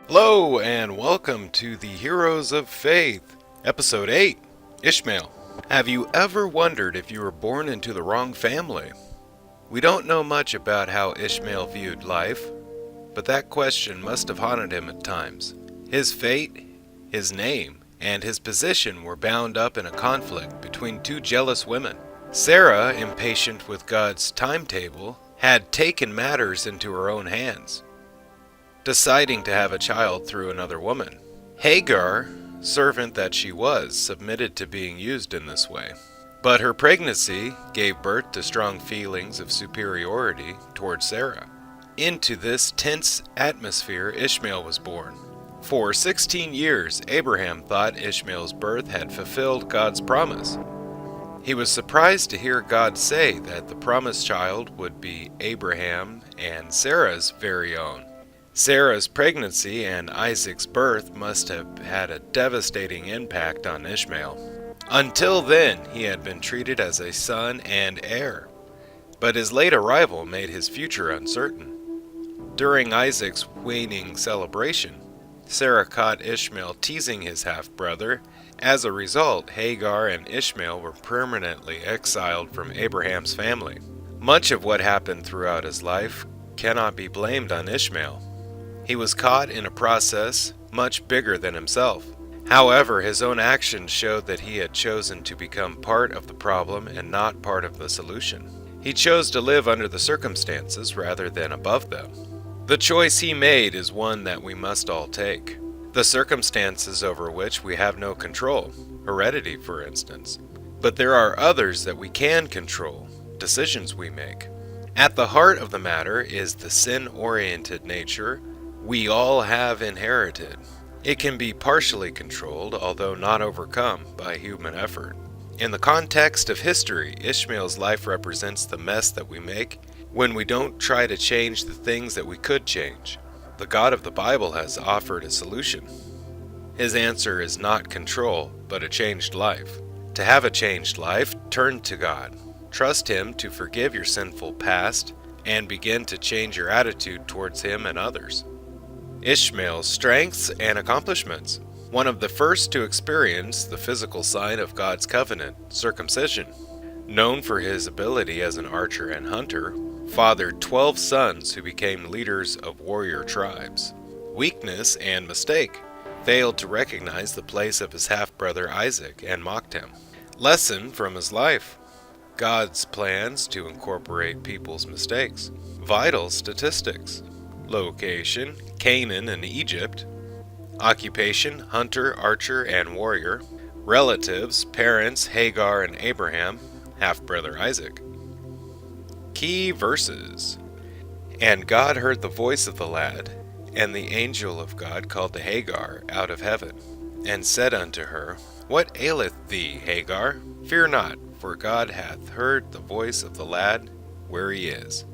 Hello, and welcome to the Heroes of Faith, Episode 8, Ishmael. Have you ever wondered if you were born into the wrong family? We don't know much about how Ishmael viewed life, but that question must have haunted him at times. His fate, his name, and his position were bound up in a conflict between two jealous women. Sarah, impatient with God's timetable, had taken matters into her own hands, deciding to have a child through another woman. Hagar, servant that she was, submitted to being used in this way. But her pregnancy gave birth to strong feelings of superiority towards Sarah. Into this tense atmosphere, Ishmael was born. For 16 years, Abraham thought Ishmael's birth had fulfilled God's promise. He was surprised to hear God say that the promised child would be Abraham and Sarah's very own. Sarah's pregnancy and Isaac's birth must have had a devastating impact on Ishmael. Until then, he had been treated as a son and heir, but his late arrival made his future uncertain. During Isaac's waning celebration, Sarah caught Ishmael teasing his half-brother. As a result, Hagar and Ishmael were permanently exiled from Abraham's family. Much of what happened throughout his life cannot be blamed on Ishmael. He was caught in a process much bigger than himself. However, his own actions showed that he had chosen to become part of the problem and not part of the solution. He chose to live under the circumstances rather than above them. The choice he made is one that we must all take. The circumstances over which we have no control, heredity for instance. But there are others that we can control, decisions we make. At the heart of the matter is the sin-oriented nature we all have inherited. It can be partially controlled, although not overcome, by human effort. In the context of history, Ishmael's life represents the mess that we make when we don't try to change the things that we could change. The God of the Bible has offered a solution. His answer is not control, but a changed life. To have a changed life, turn to God. Trust Him to forgive your sinful past and begin to change your attitude towards Him and others. Ishmael's strengths and accomplishments. One of the first to experience the physical sign of God's covenant, circumcision. Known for his ability as an archer and hunter, fathered 12 sons who became leaders of warrior tribes. Weakness and mistake. Failed to recognize the place of his half-brother Isaac and mocked him. Lesson from his life. God's plans to incorporate people's mistakes. Vital statistics. Location, Canaan and Egypt. Occupation, hunter, archer, and warrior. Relatives, parents, Hagar and Abraham, half-brother Isaac. Key verses. And God heard the voice of the lad, and the angel of God called to Hagar out of heaven, and said unto her, What aileth thee, Hagar? Fear not, for God hath heard the voice of the lad where he is.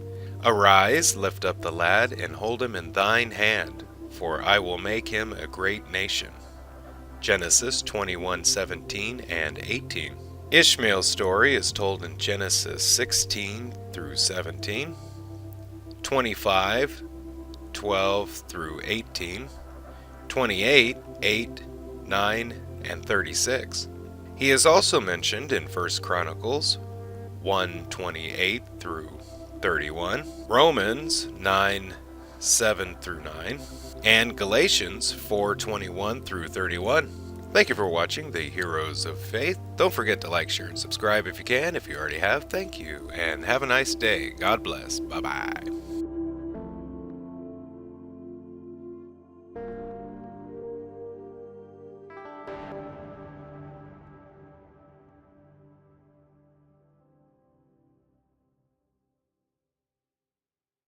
Arise, lift up the lad, and hold him in thine hand, for I will make him a great nation. Genesis 21:17 and 18. Ishmael's story is told in Genesis 16 through 17, 25, 12 through 18, 28, 8, 9, and 36. He is also mentioned in 1 Chronicles 1:28 through 31, Romans 9, 7 through 9, and Galatians 4:21 through 31. Thank you for watching the Heroes of Faith. Don't forget to like, share, and subscribe if you can. If you already have, thank you, and have a nice day. God bless. Bye-bye.